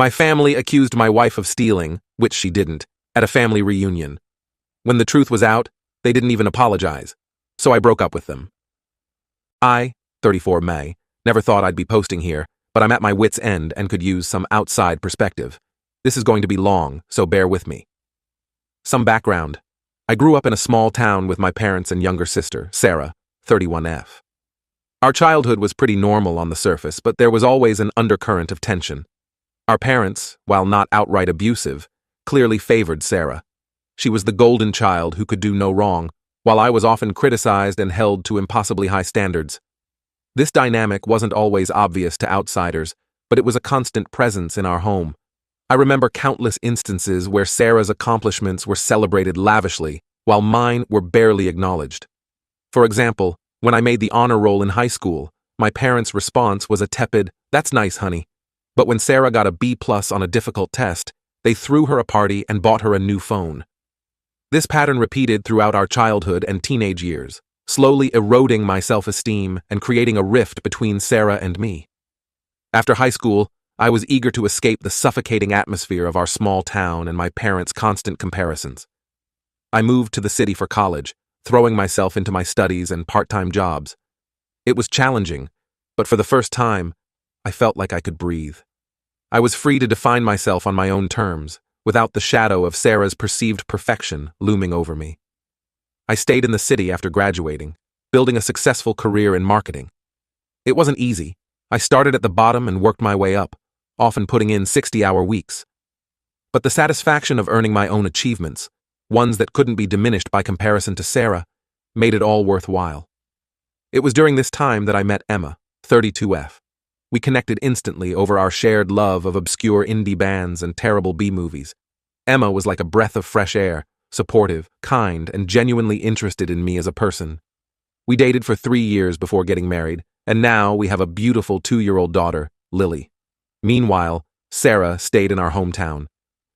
My family accused my wife of stealing, which she didn't, at a family reunion. When the truth was out, they didn't even apologize, so I broke up with them. I, 34 May, never thought I'd be posting here, but I'm at my wit's end and could use some outside perspective. This is going to be long, so bear with me. Some background. I grew up in a small town with my parents and younger sister, Sarah, 31F. Our childhood was pretty normal on the surface, but there was always an undercurrent of tension. Our parents, while not outright abusive, clearly favored Sarah. She was the golden child who could do no wrong, while I was often criticized and held to impossibly high standards. This dynamic wasn't always obvious to outsiders, but it was a constant presence in our home. I remember countless instances where Sarah's accomplishments were celebrated lavishly, while mine were barely acknowledged. For example, when I made the honor roll in high school, my parents' response was a tepid, "That's nice, honey." But when Sarah got a B+ on a difficult test, they threw her a party and bought her a new phone. This pattern repeated throughout our childhood and teenage years, slowly eroding my self-esteem and creating a rift between Sarah and me. After high school, I was eager to escape the suffocating atmosphere of our small town and my parents' constant comparisons. I moved to the city for college, throwing myself into my studies and part-time jobs. It was challenging, but for the first time, I felt like I could breathe. I was free to define myself on my own terms, without the shadow of Sarah's perceived perfection looming over me. I stayed in the city after graduating, building a successful career in marketing. It wasn't easy. I started at the bottom and worked my way up, often putting in 60-hour weeks. But the satisfaction of earning my own achievements, ones that couldn't be diminished by comparison to Sarah, made it all worthwhile. It was during this time that I met Emma, 32F. We connected instantly over our shared love of obscure indie bands and terrible B-movies. Emma was like a breath of fresh air, supportive, kind, and genuinely interested in me as a person. We dated for 3 years before getting married, and now we have a beautiful 2-year-old daughter, Lily. Meanwhile, Sarah stayed in our hometown.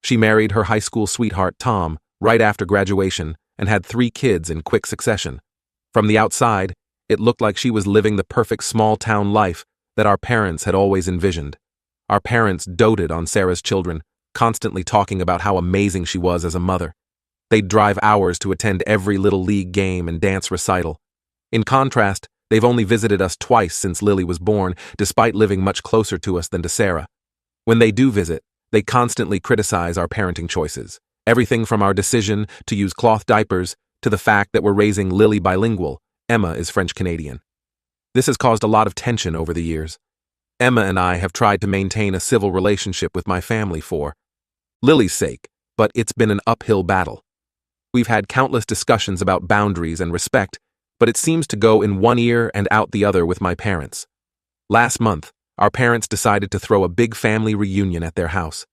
She married her high school sweetheart, Tom, right after graduation and had 3 kids in quick succession. From the outside, it looked like she was living the perfect small-town life that our parents had always envisioned. Our parents doted on Sarah's children, constantly talking about how amazing she was as a mother. They'd drive hours to attend every little league game and dance recital. In contrast, they've only visited us twice since Lily was born, despite living much closer to us than to Sarah. When they do visit, they constantly criticize our parenting choices. Everything from our decision to use cloth diapers to the fact that we're raising Lily bilingual. Emma is French-Canadian. This has caused a lot of tension over the years. Emma and I have tried to maintain a civil relationship with my family for Lily's sake, but it's been an uphill battle. We've had countless discussions about boundaries and respect, but it seems to go in one ear and out the other with my parents. Last month, our parents decided to throw a big family reunion at their house.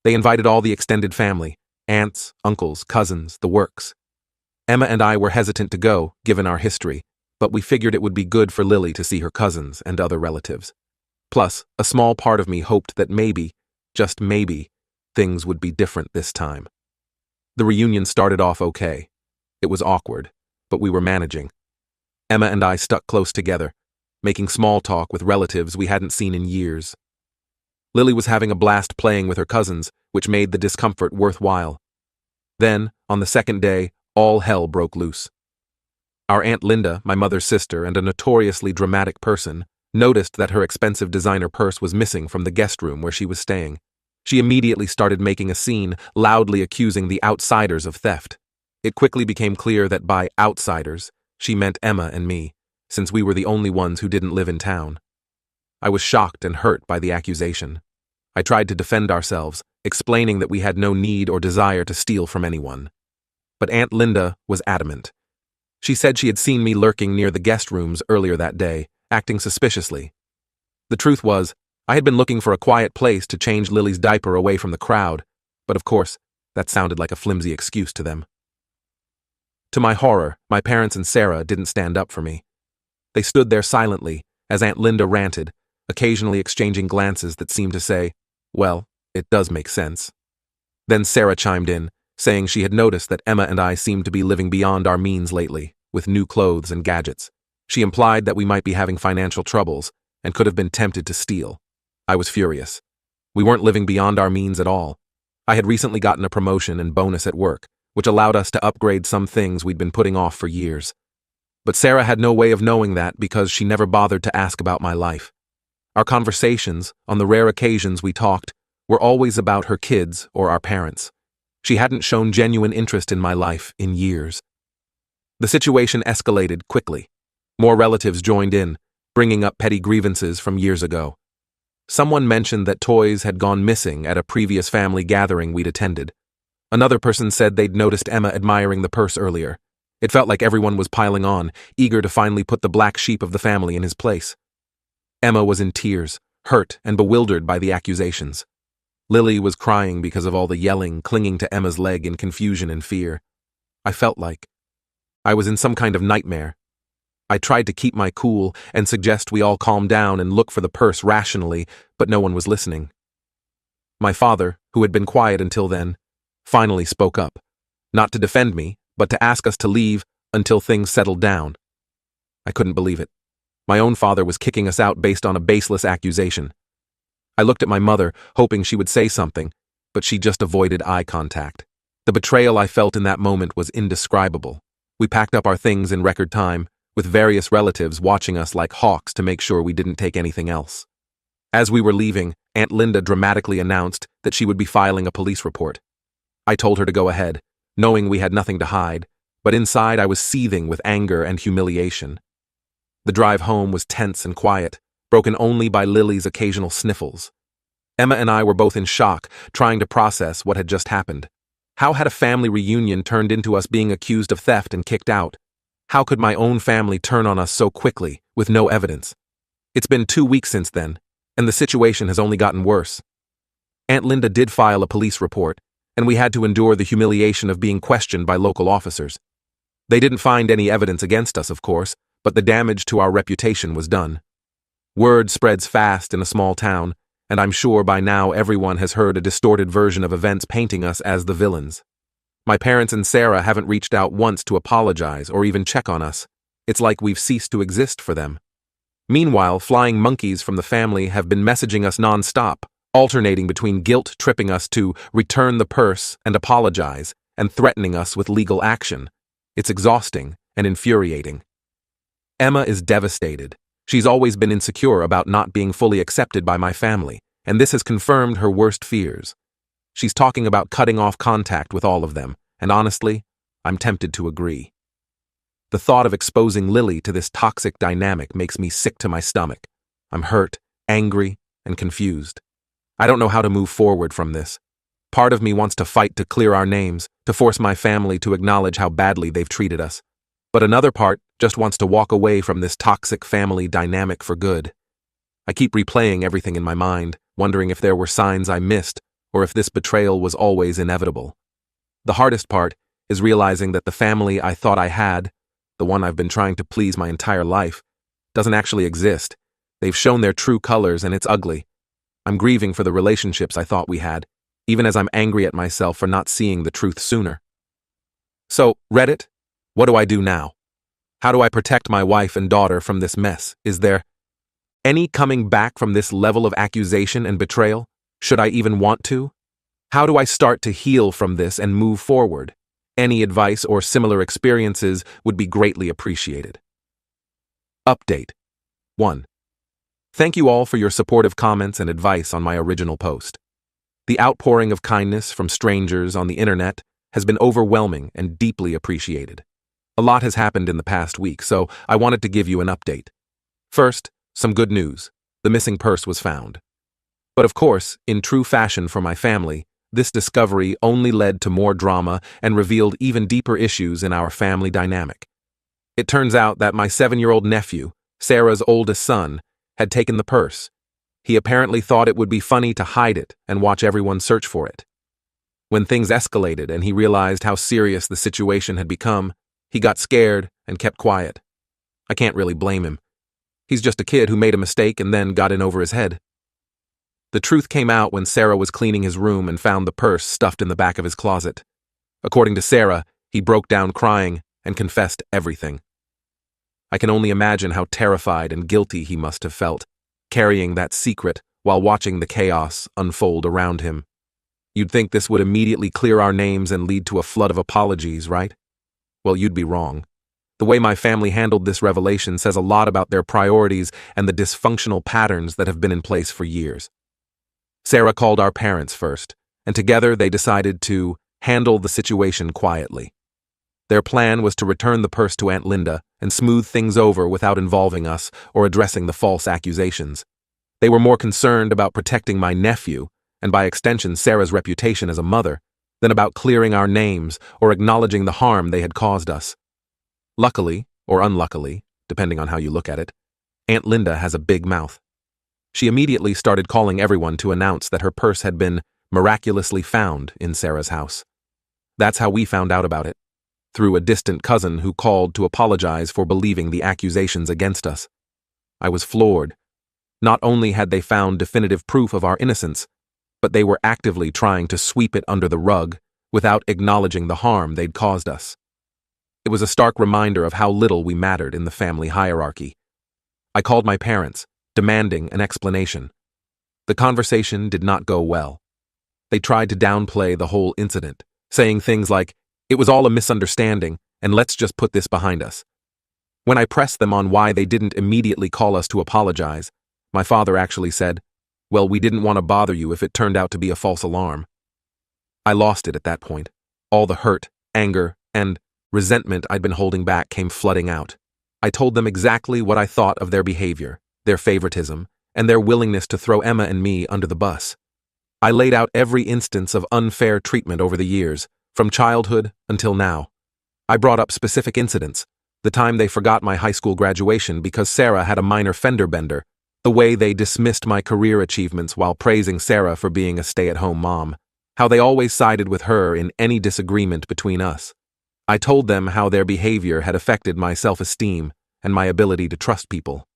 They invited all the extended family, aunts, uncles, cousins, the works. Emma and I were hesitant to go, given our history, but we figured it would be good for Lily to see her cousins and other relatives. Plus, a small part of me hoped that maybe, just maybe, things would be different this time. The reunion started off okay. It was awkward, but we were managing. Emma and I stuck close together, making small talk with relatives we hadn't seen in years. Lily was having a blast playing with her cousins, which made the discomfort worthwhile. Then, on the second day, all hell broke loose. Our Aunt Linda, my mother's sister and a notoriously dramatic person, noticed that her expensive designer purse was missing from the guest room where she was staying. She immediately started making a scene, loudly accusing the outsiders of theft. It quickly became clear that by outsiders, she meant Emma and me, since we were the only ones who didn't live in town. I was shocked and hurt by the accusation. I tried to defend ourselves, explaining that we had no need or desire to steal from anyone. But Aunt Linda was adamant. She said she had seen me lurking near the guest rooms earlier that day, acting suspiciously. The truth was, I had been looking for a quiet place to change Lily's diaper away from the crowd, but of course, that sounded like a flimsy excuse to them. To my horror, my parents and Sarah didn't stand up for me. They stood there silently as Aunt Linda ranted, occasionally exchanging glances that seemed to say, "Well, it does make sense." Then Sarah chimed in, saying she had noticed that Emma and I seemed to be living beyond our means lately, with new clothes and gadgets. She implied that we might be having financial troubles and could have been tempted to steal. I was furious. We weren't living beyond our means at all. I had recently gotten a promotion and bonus at work, which allowed us to upgrade some things we'd been putting off for years. But Sarah had no way of knowing that because she never bothered to ask about my life. Our conversations, on the rare occasions we talked, were always about her kids or our parents. She hadn't shown genuine interest in my life in years. The situation escalated quickly. More relatives joined in, bringing up petty grievances from years ago. Someone mentioned that toys had gone missing at a previous family gathering we'd attended. Another person said they'd noticed Emma admiring the purse earlier. It felt like everyone was piling on, eager to finally put the black sheep of the family in his place. Emma was in tears, hurt and bewildered by the accusations. Lily was crying because of all the yelling, clinging to Emma's leg in confusion and fear. I felt like I was in some kind of nightmare. I tried to keep my cool and suggest we all calm down and look for the purse rationally, but no one was listening. My father, who had been quiet until then, finally spoke up, not to defend me, but to ask us to leave until things settled down. I couldn't believe it. My own father was kicking us out based on a baseless accusation. I looked at my mother, hoping she would say something, but she just avoided eye contact. The betrayal I felt in that moment was indescribable. We packed up our things in record time, with various relatives watching us like hawks to make sure we didn't take anything else. As we were leaving, Aunt Linda dramatically announced that she would be filing a police report. I told her to go ahead, knowing we had nothing to hide, but inside I was seething with anger and humiliation. The drive home was tense and quiet, broken only by Lily's occasional sniffles. Emma and I were both in shock, trying to process what had just happened. How had a family reunion turned into us being accused of theft and kicked out? How could my own family turn on us so quickly, with no evidence? It's been 2 weeks since then, and the situation has only gotten worse. Aunt Linda did file a police report, and we had to endure the humiliation of being questioned by local officers. They didn't find any evidence against us, of course, but the damage to our reputation was done. Word spreads fast in a small town, and I'm sure by now everyone has heard a distorted version of events painting us as the villains. My parents and Sarah haven't reached out once to apologize or even check on us. It's like we've ceased to exist for them. Meanwhile, flying monkeys from the family have been messaging us non-stop, alternating between guilt-tripping us to return the purse and apologize, and threatening us with legal action. It's exhausting and infuriating. Emma is devastated. She's always been insecure about not being fully accepted by my family, and this has confirmed her worst fears. She's talking about cutting off contact with all of them, and honestly, I'm tempted to agree. The thought of exposing Lily to this toxic dynamic makes me sick to my stomach. I'm hurt, angry, and confused. I don't know how to move forward from this. Part of me wants to fight to clear our names, to force my family to acknowledge how badly they've treated us. But another part just wants to walk away from this toxic family dynamic for good. I keep replaying everything in my mind, wondering if there were signs I missed, or if this betrayal was always inevitable. The hardest part is realizing that the family I thought I had, the one I've been trying to please my entire life, doesn't actually exist. They've shown their true colors and it's ugly. I'm grieving for the relationships I thought we had, even as I'm angry at myself for not seeing the truth sooner. So, Reddit, what do I do now? How do I protect my wife and daughter from this mess? Is there any coming back from this level of accusation and betrayal? Should I even want to? How do I start to heal from this and move forward? Any advice or similar experiences would be greatly appreciated. Update 1. Thank you all for your supportive comments and advice on my original post. The outpouring of kindness from strangers on the internet has been overwhelming and deeply appreciated. A lot has happened in the past week, so I wanted to give you an update. First, some good news. The missing purse was found. But of course, in true fashion for my family, this discovery only led to more drama and revealed even deeper issues in our family dynamic. It turns out that my 7-year-old nephew, Sarah's oldest son, had taken the purse. He apparently thought it would be funny to hide it and watch everyone search for it. When things escalated and he realized how serious the situation had become, he got scared and kept quiet. I can't really blame him. He's just a kid who made a mistake and then got in over his head. The truth came out when Sarah was cleaning his room and found the purse stuffed in the back of his closet. According to Sarah, he broke down crying and confessed everything. I can only imagine how terrified and guilty he must have felt, carrying that secret while watching the chaos unfold around him. You'd think this would immediately clear our names and lead to a flood of apologies, right? Well, you'd be wrong. The way my family handled this revelation says a lot about their priorities and the dysfunctional patterns that have been in place for years. Sarah called our parents first, and together they decided to handle the situation quietly. Their plan was to return the purse to Aunt Linda and smooth things over without involving us or addressing the false accusations. They were more concerned about protecting my nephew, and by extension Sarah's reputation as a mother, than about clearing our names or acknowledging the harm they had caused us. Luckily, or unluckily, depending on how you look at it, Aunt Linda has a big mouth. She immediately started calling everyone to announce that her purse had been miraculously found in Sarah's house. That's how we found out about it, through a distant cousin who called to apologize for believing the accusations against us. I was floored. Not only had they found definitive proof of our innocence, but they were actively trying to sweep it under the rug without acknowledging the harm they'd caused us. It was a stark reminder of how little we mattered in the family hierarchy. I called my parents, demanding an explanation. The conversation did not go well. They tried to downplay the whole incident, saying things like, "It was all a misunderstanding, and let's just put this behind us." When I pressed them on why they didn't immediately call us to apologize, my father actually said, "Well, we didn't want to bother you if it turned out to be a false alarm." I lost it at that point. All the hurt, anger, and resentment I'd been holding back came flooding out. I told them exactly what I thought of their behavior, their favoritism, and their willingness to throw Emma and me under the bus. I laid out every instance of unfair treatment over the years, from childhood until now. I brought up specific incidents, the time they forgot my high school graduation because Sarah had a minor fender bender, the way they dismissed my career achievements while praising Sarah for being a stay-at-home mom, how they always sided with her in any disagreement between us. I told them how their behavior had affected my self-esteem and my ability to trust people.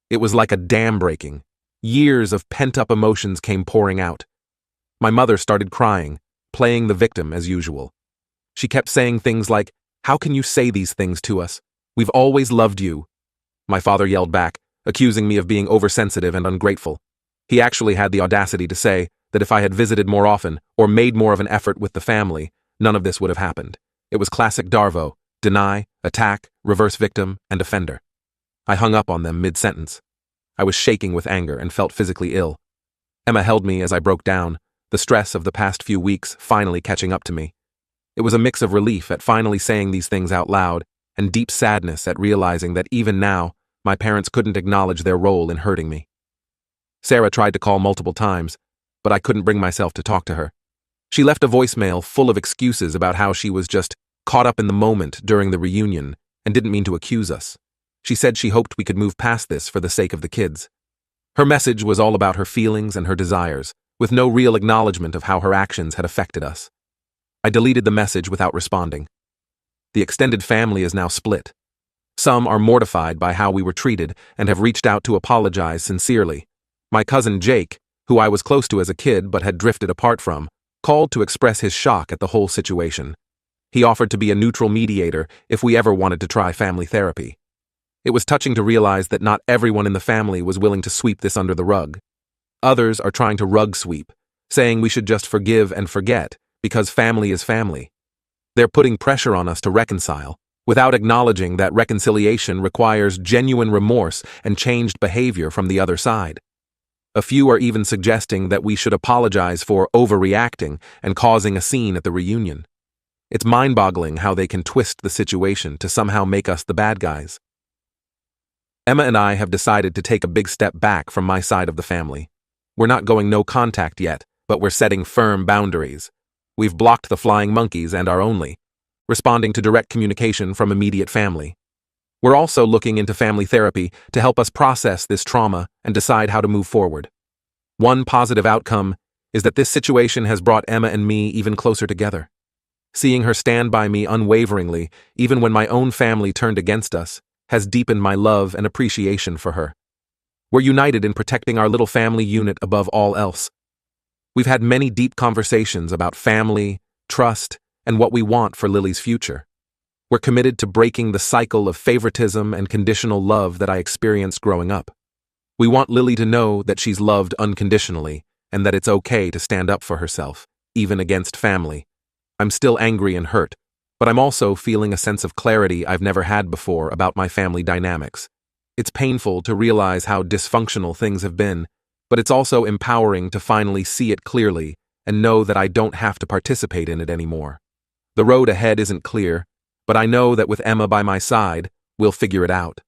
It was like a dam breaking. Years of pent-up emotions came pouring out. My mother started crying, playing the victim as usual. She kept saying things like, "How can you say these things to us? We've always loved you." My father yelled back, accusing me of being oversensitive and ungrateful. He actually had the audacity to say that if I had visited more often or made more of an effort with the family, none of this would have happened. It was classic Darvo: deny, attack, reverse victim, and offender. I hung up on them mid-sentence. I was shaking with anger and felt physically ill. Emma held me as I broke down, the stress of the past few weeks finally catching up to me. It was a mix of relief at finally saying these things out loud and deep sadness at realizing that even now, my parents couldn't acknowledge their role in hurting me. Sarah tried to call multiple times, but I couldn't bring myself to talk to her. She left a voicemail full of excuses about how she was just caught up in the moment during the reunion and didn't mean to accuse us. She said she hoped we could move past this for the sake of the kids. Her message was all about her feelings and her desires, with no real acknowledgement of how her actions had affected us. I deleted the message without responding. The extended family is now split. Some are mortified by how we were treated and have reached out to apologize sincerely. My cousin Jake, who I was close to as a kid but had drifted apart from, called to express his shock at the whole situation. He offered to be a neutral mediator if we ever wanted to try family therapy. It was touching to realize that not everyone in the family was willing to sweep this under the rug. Others are trying to rug sweep, saying we should just forgive and forget because family is family. They're putting pressure on us to reconcile, without acknowledging that reconciliation requires genuine remorse and changed behavior from the other side. A few are even suggesting that we should apologize for overreacting and causing a scene at the reunion. It's mind-boggling how they can twist the situation to somehow make us the bad guys. Emma and I have decided to take a big step back from my side of the family. We're not going no contact yet, but we're setting firm boundaries. We've blocked the flying monkeys and our only, responding to direct communication from immediate family. We're also looking into family therapy to help us process this trauma and decide how to move forward. One positive outcome is that this situation has brought Emma and me even closer together. Seeing her stand by me unwaveringly, even when my own family turned against us, has deepened my love and appreciation for her. We're united in protecting our little family unit above all else. We've had many deep conversations about family, trust, and what we want for Lily's future. We're committed to breaking the cycle of favoritism and conditional love that I experienced growing up. We want Lily to know that she's loved unconditionally and that it's okay to stand up for herself, even against family. I'm still angry and hurt, but I'm also feeling a sense of clarity I've never had before about my family dynamics. It's painful to realize how dysfunctional things have been, but it's also empowering to finally see it clearly and know that I don't have to participate in it anymore. The road ahead isn't clear, but I know that with Emma by my side, we'll figure it out.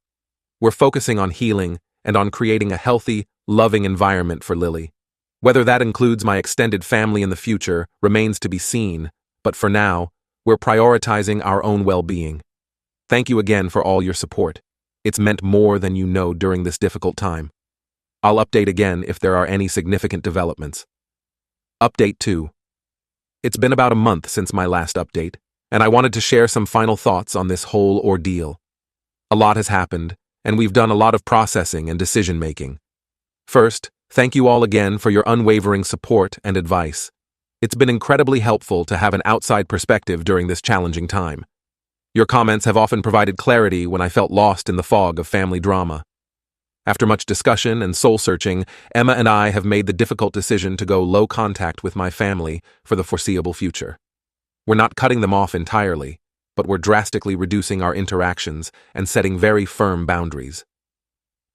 We're focusing on healing and on creating a healthy, loving environment for Lily. Whether that includes my extended family in the future remains to be seen, but for now, we're prioritizing our own well-being. Thank you again for all your support. It's meant more than you know during this difficult time. I'll update again if there are any significant developments. Update 2. It's been about a month since my last update, and I wanted to share some final thoughts on this whole ordeal. A lot has happened, and we've done a lot of processing and decision-making. First, thank you all again for your unwavering support and advice. It's been incredibly helpful to have an outside perspective during this challenging time. Your comments have often provided clarity when I felt lost in the fog of family drama. After much discussion and soul-searching, Emma and I have made the difficult decision to go low contact with my family for the foreseeable future. We're not cutting them off entirely, but we're drastically reducing our interactions and setting very firm boundaries.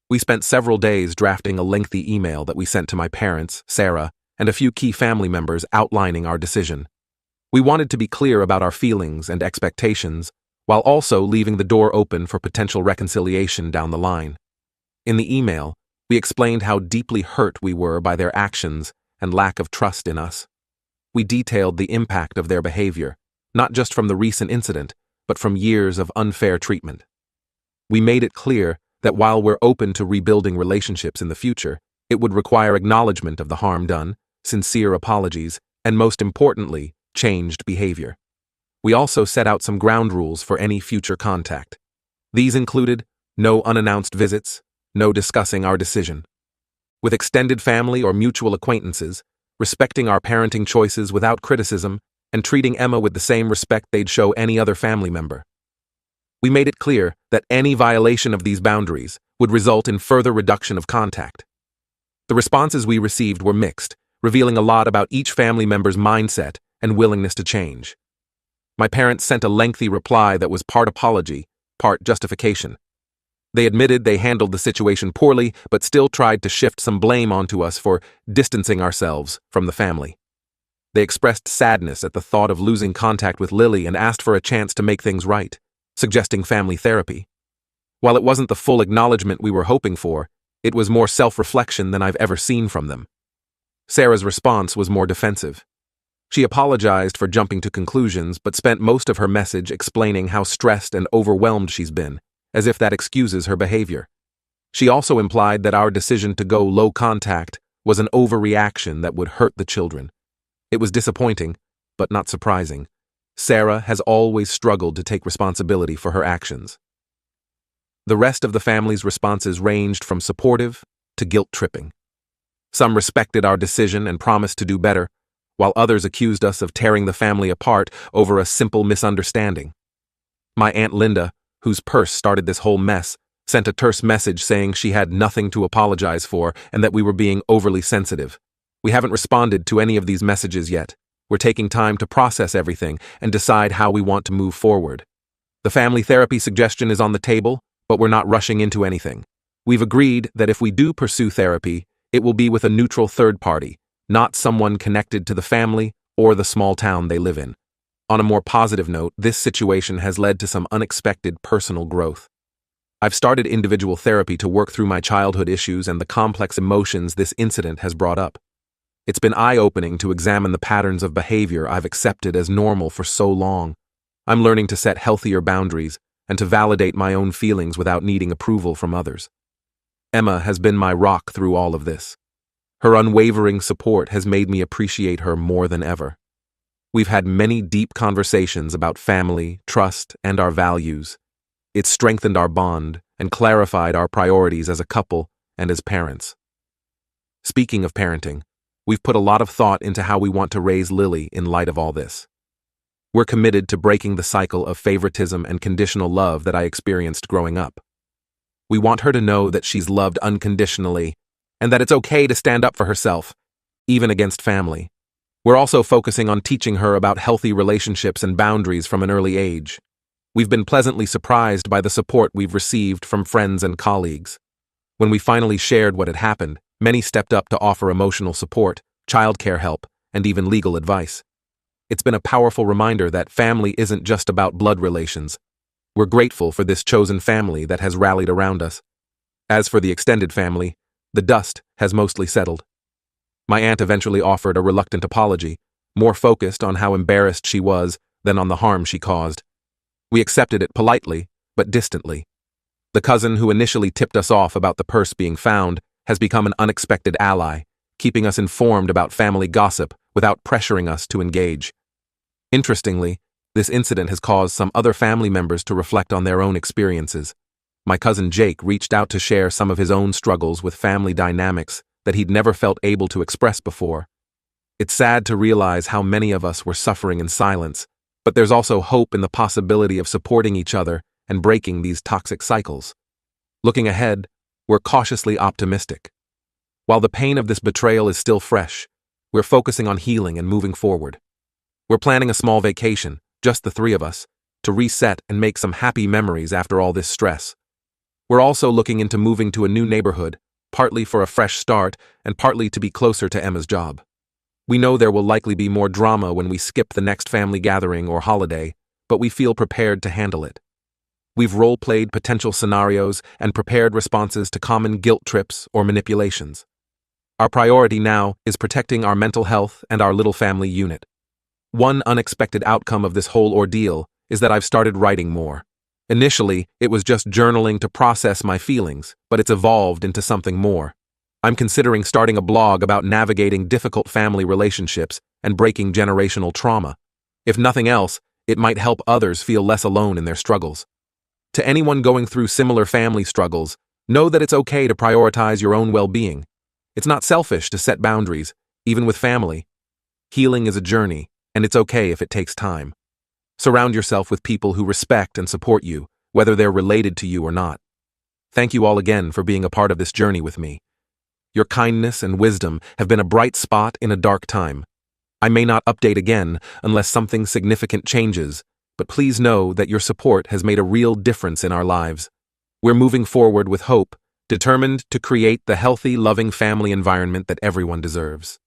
We spent several days drafting a lengthy email that we sent to my parents, Sarah, and a few key family members outlining our decision. We wanted to be clear about our feelings and expectations, while also leaving the door open for potential reconciliation down the line. In the email, we explained how deeply hurt we were by their actions and lack of trust in us. We detailed the impact of their behavior, not just from the recent incident, but from years of unfair treatment. We made it clear that while we're open to rebuilding relationships in the future, it would require acknowledgement of the harm done, sincere apologies, and most importantly, changed behavior. We also set out some ground rules for any future contact. These included no unannounced visits, no discussing our decision. With extended family or mutual acquaintances, respecting our parenting choices without criticism, and treating Emma with the same respect they'd show any other family member. We made it clear that any violation of these boundaries would result in further reduction of contact. The responses we received were mixed, revealing a lot about each family member's mindset and willingness to change. My parents sent a lengthy reply that was part apology, part justification. They admitted they handled the situation poorly, but still tried to shift some blame onto us for distancing ourselves from the family. They expressed sadness at the thought of losing contact with Lily and asked for a chance to make things right, suggesting family therapy. While it wasn't the full acknowledgement we were hoping for, it was more self-reflection than I've ever seen from them. Sarah's response was more defensive. She apologized for jumping to conclusions, but spent most of her message explaining how stressed and overwhelmed she's been, as if that excuses her behavior. She also implied that our decision to go low contact was an overreaction that would hurt the children. It was disappointing, but not surprising. Sarah has always struggled to take responsibility for her actions. The rest of the family's responses ranged from supportive to guilt-tripping. Some respected our decision and promised to do better, while others accused us of tearing the family apart over a simple misunderstanding. My Aunt Linda, whose purse started this whole mess, sent a terse message saying she had nothing to apologize for and that we were being overly sensitive. We haven't responded to any of these messages yet. We're taking time to process everything and decide how we want to move forward. The family therapy suggestion is on the table, but we're not rushing into anything. We've agreed that if we do pursue therapy, it will be with a neutral third party, not someone connected to the family or the small town they live in. On a more positive note, this situation has led to some unexpected personal growth. I've started individual therapy to work through my childhood issues and the complex emotions this incident has brought up. It's been eye-opening to examine the patterns of behavior I've accepted as normal for so long. I'm learning to set healthier boundaries and to validate my own feelings without needing approval from others. Emma has been my rock through all of this. Her unwavering support has made me appreciate her more than ever. We've had many deep conversations about family, trust, and our values. It's strengthened our bond and clarified our priorities as a couple and as parents. Speaking of parenting, we've put a lot of thought into how we want to raise Lily in light of all this. We're committed to breaking the cycle of favoritism and conditional love that I experienced growing up. We want her to know that she's loved unconditionally, and that it's okay to stand up for herself, even against family. We're also focusing on teaching her about healthy relationships and boundaries from an early age. We've been pleasantly surprised by the support we've received from friends and colleagues. When we finally shared what had happened, many stepped up to offer emotional support, childcare help, and even legal advice. It's been a powerful reminder that family isn't just about blood relations. We're grateful for this chosen family that has rallied around us. As for the extended family, the dust has mostly settled. My aunt eventually offered a reluctant apology, more focused on how embarrassed she was than on the harm she caused. We accepted it politely, but distantly. The cousin who initially tipped us off about the purse being found has become an unexpected ally, keeping us informed about family gossip without pressuring us to engage. Interestingly, this incident has caused some other family members to reflect on their own experiences. My cousin Jake reached out to share some of his own struggles with family dynamics that he'd never felt able to express before. It's sad to realize how many of us were suffering in silence, but there's also hope in the possibility of supporting each other and breaking these toxic cycles. Looking ahead, we're cautiously optimistic. While the pain of this betrayal is still fresh, we're focusing on healing and moving forward. We're planning a small vacation, just the three of us, to reset and make some happy memories after all this stress. We're also looking into moving to a new neighborhood, partly for a fresh start and partly to be closer to Emma's job. We know there will likely be more drama when we skip the next family gathering or holiday, but we feel prepared to handle it. We've role-played potential scenarios and prepared responses to common guilt trips or manipulations. Our priority now is protecting our mental health and our little family unit. One unexpected outcome of this whole ordeal is that I've started writing more. Initially, it was just journaling to process my feelings, but it's evolved into something more. I'm considering starting a blog about navigating difficult family relationships and breaking generational trauma. If nothing else, it might help others feel less alone in their struggles. To anyone going through similar family struggles, know that it's okay to prioritize your own well-being. It's not selfish to set boundaries, even with family. Healing is a journey, and it's okay if it takes time. Surround yourself with people who respect and support you, whether they're related to you or not. Thank you all again for being a part of this journey with me. Your kindness and wisdom have been a bright spot in a dark time. I may not update again unless something significant changes, but please know that your support has made a real difference in our lives. We're moving forward with hope, determined to create the healthy, loving family environment that everyone deserves.